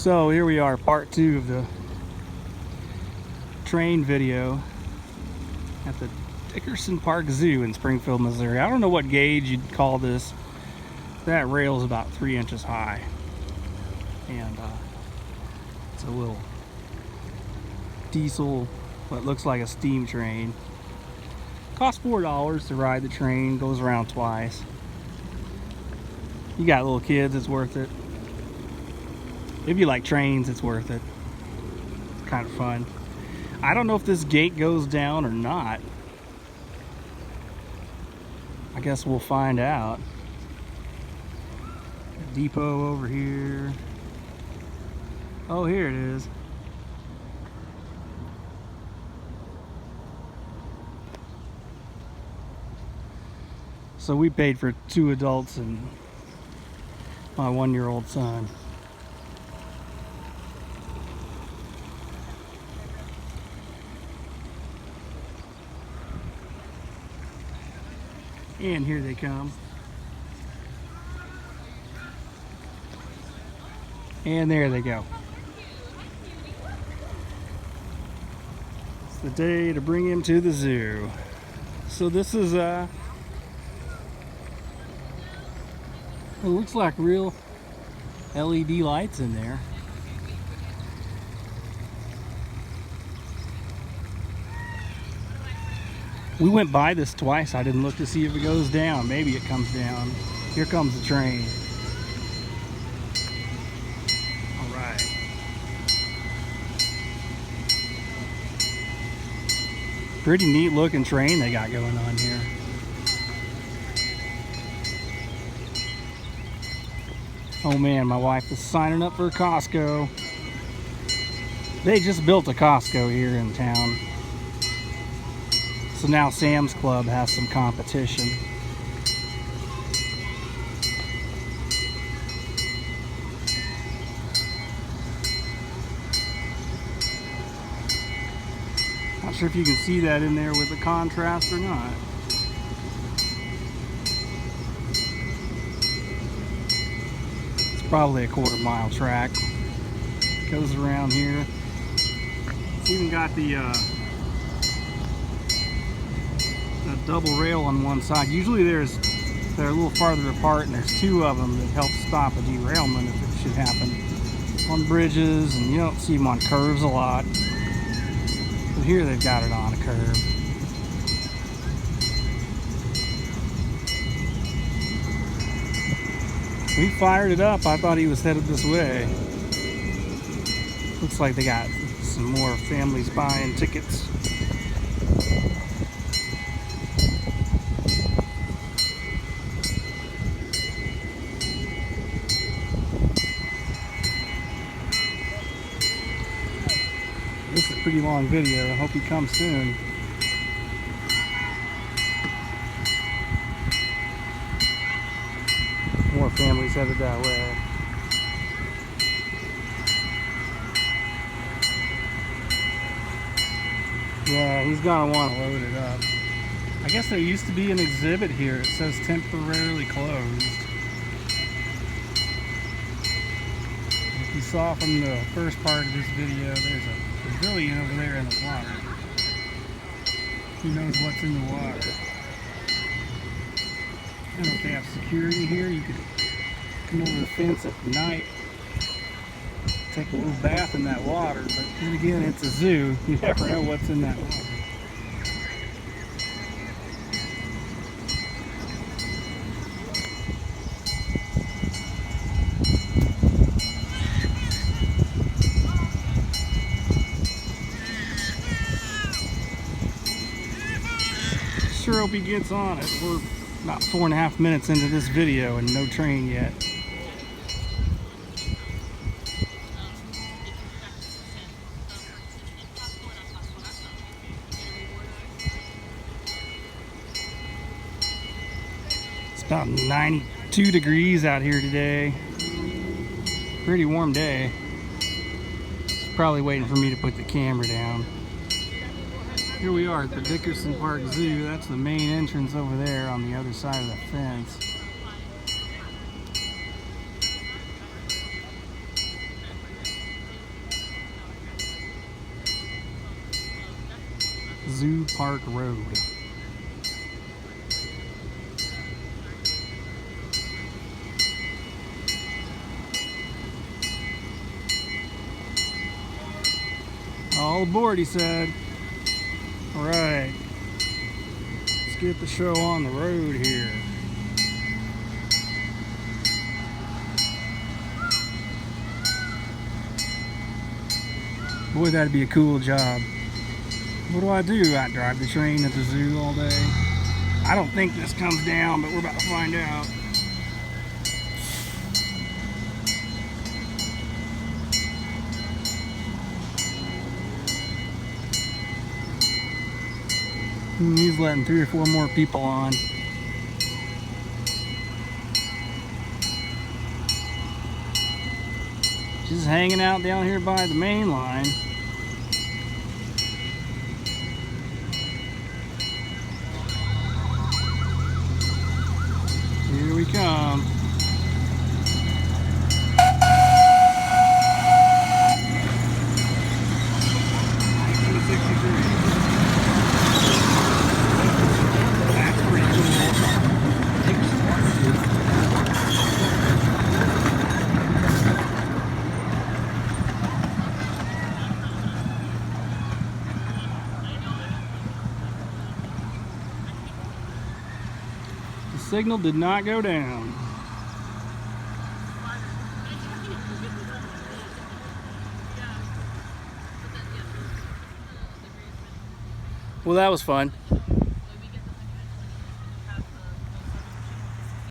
So here we are, part 2 of the train video at the Dickerson Park Zoo in Springfield, Missouri. I don't know what gauge you'd call this. That rail's about 3 inches high, and it's a little diesel, what looks like a steam train. Costs $4 to ride the train, goes around twice. You got little kids, it's worth it. If you like trains, it's worth it. It's kind of fun. I don't know if this gate goes down or not. I guess we'll find out. Depot over here. Oh, here it is. So we paid for 2 adults and my 1-year-old son. And here they come. And there they go. It's the day to bring him to the zoo. So this is it looks like real LED lights in there. We went by this twice. I didn't look to see if it goes down. Maybe it comes down. Here comes the train. All right. Pretty neat looking train they got going on here. Oh man, my wife is signing up for Costco. They just built a Costco here in town. So now Sam's Club has some competition. Not sure if you can see that in there with the contrast or not. It's probably a 1/4 mile track. Goes around here. It's even got the double rail on one side. Usually they're a little farther apart, and there's 2 of them that help stop a derailment if it should happen on bridges, and you don't see them on curves a lot. But here they've got it on a curve. We fired it up. I thought he was headed this way. Looks like they got some more families buying tickets. This is a pretty long video. I hope he comes soon. More families headed that way. Yeah, he's gonna want to load it up. I guess there used to be an exhibit here. It says temporarily closed. If you saw from the first part of this video, there's a pavilion over there in the water. Who knows what's in the water? I don't know if they have security here. You could come over the fence at night, take a little bath in that water, but then again, it's a zoo. You never know what's in that water. Sure hope he gets on it. We're about 4.5 minutes into this video and no train yet. It's about 92 degrees out here today. Pretty warm day. It's probably waiting for me to put the camera down. Here we are at the Dickerson Park Zoo. That's the main entrance over there on the other side of the fence. Zoo Park Road. All aboard, he said. All right, let's get the show on the road here. Boy, that'd be a cool job. What do? I drive the train at the zoo all day. I don't think this comes down, but we're about to find out. He's letting 3 or 4 more people on. Just hanging out down here by the main line. Here we come. Signal did not go down. Well, that was fun.